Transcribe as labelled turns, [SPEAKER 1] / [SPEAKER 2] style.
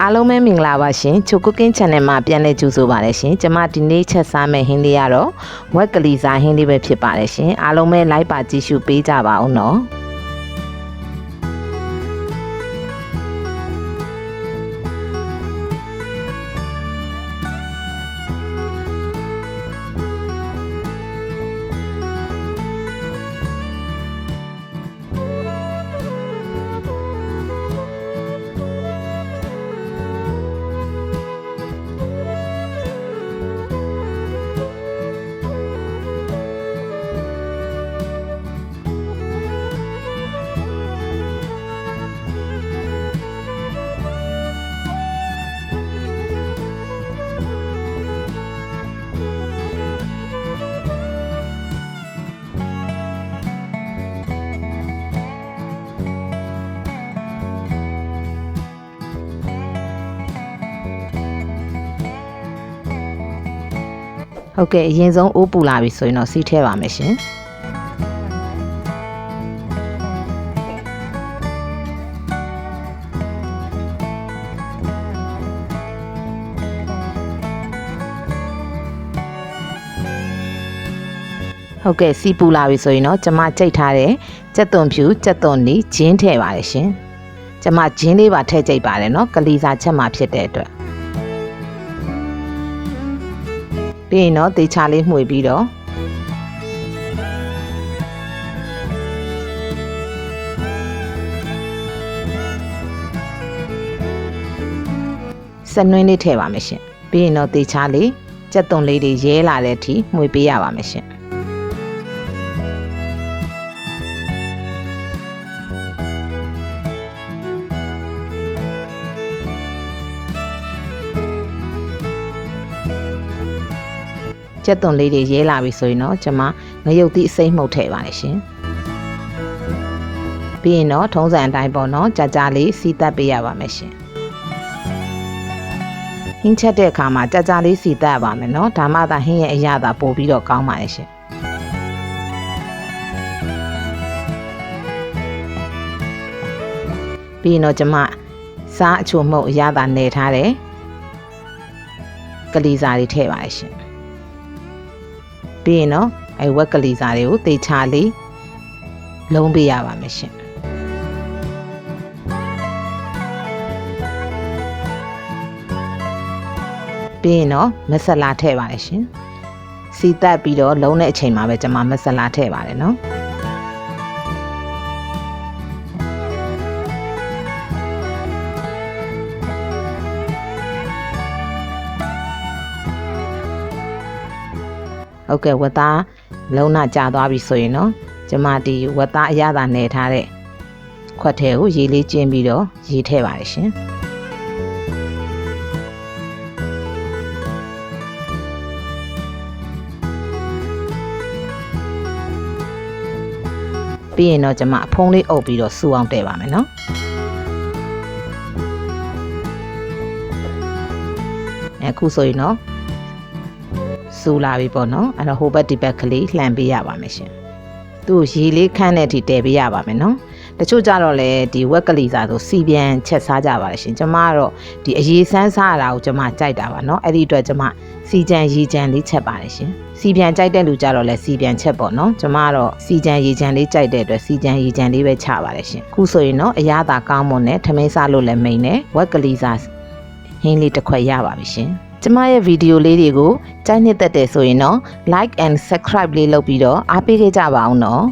[SPEAKER 1] အားလုံးပဲမင်္ဂလာပါရှင်ချို cooking channel မှာပြန်လည်ကြိုဆိုပါရရှင်ကျွန်မဒီနေ့ချက်စားမယ့်ဟင်းလေးကတော့ဝက်ကလီစာဟင်းလေးပဲဖြစ်ပါတယ်ရှင်အားလုံးပဲလိုက်ပါကြည့်ရှုပေးကြပါဦးနော်ဟုတ်ကဲ့အရင်ဆုံးအိုးပူလာပြီဆိုရင်တော့စီးထဲပါမယ်ရှင်ဟုတ်ကဲ့စီးပူလာပြီဆိုရင်တော့ကျွန်မကြိတ်ထားတဲ့ကြက်သွန်ဖြူကြက်သွန်နီဂျင်းထည့်ပါတယ်ရှင်ကျွန်မဂျင်းလေးပါထည့်ကြိတ်ပါတယ်နော်ကလီစာချက်မှာဖြစ်တဲ့အတွက်ပြီးရင်တော့တေချာလေးမှွေပြီးတော့စနွင်းလေးထည့်ပါမယ်ရှင်ပြီးရင်တော့တေချာလေးကြက်သွန်လေးတွေရဲလာတဲ့အထိမှွေပေးရပါမယ်ရှင်ကြက်သွန်လေးတွေရဲလာပြီဆိုရင်တော့ကျွန်မငရုတ်သီးအစိမ်းမှုတ်ထည့်ပါတယ်ရှင်ပြီးရင်တော့ထုံးစံအတိုင်းပေါ့နော်ကြာကြာလေးစီတက်ပေးရပါမယ်ရှင်ဟင်းချက်တဲ့အခါမှာကြာကြာလေးစီတက်ပါမယ်နော်ဒါမှသာဟင်းရဲ့အရသာပို့ပြီးတော့ကောင်းပါရဲ့ရှင်ပြီးရင်တော့ကျွန်မစားအချိုမှုတ်အရသာနေထားတယ်ကလီစာတွေထည့်ပါရဲ့ရှင်ပြီးရင်တော့ဝက်ကလီစာတွေကိုတေချာလေးလုံးပေးရပါမယ်ရှင်ပြီးရင်တော့မဆလာထည့်ပါတယ်ရှင်စီတက်ပြီးတော့လုံးတဲ့အချိန်မှာပဲကျွန်မမဆလာထည့်ပါတယ်နော်ဟုတ်ကဲ့ဝက်သားလုံးနာကြာသွားပြီဆိုရင်တော့ကျွန်မဒီဝက်သားအရသာနယ်ထားတဲ့ခွက်ထဲကိုရေလေးကျင်းပြီးတော့ရေထည့်ပါတယ်ရှင်ပြီးရင်တော့ကျွန်မဖုံးလေးအုပ်ပြီးတော့စူအောင်တည့်ပါမယ်နော်အခုဆိုရင်တော့စူလာပြီပေါ့နော်အဲ့တော့ဟိုဘက်ဒီဘက်ကလေးလှန်ပေးရပါမယ်ရှင်သူ့ရေလေးခန့်တဲ့အထိတည်ပေးရပါမယ်နော်တချို့ကြတော့လေဒီဝက်ကလီစာဆိုစီပြန်ချက်စားကြပါလေရှင်ကျွန်မကတော့ဒီအရေးဆန်းစားတာကိုကျွန်မကြိုက်တာပါနော်အဲ့ဒီအတွက်ကျွန်မစီကြံရေကြံလေးချက်ပါတယ်ရှင်စီပြန်ကြိုက်တဲ့လူကြတော့လေစီပြန်ချက်ပေါ့နော်ကျွန်မကတော့စီကြံရေကြံလေးကြိုက်တဲ့အတွက်စီကြံရေကြံလေးပဲချပါတယ်ရှင်ခုဆိုရင်တော့အရသာကောင်းမွန်နဲ့ထမင်းစားလို့လည်းမိန်နဲ့ဝက်ကလီစာဟင်းလေးတစ်ခွက်ရပါပြီရှင်ကျမရဲ့ဗီဒီယိုလေးတွေကိုကြိုက်နှစ်သက်တယ်ဆိုရင်တော့ like and subscribe လေးလုပ်ပြီးတော့အားပေးခဲ့ကြပါအောင်နော်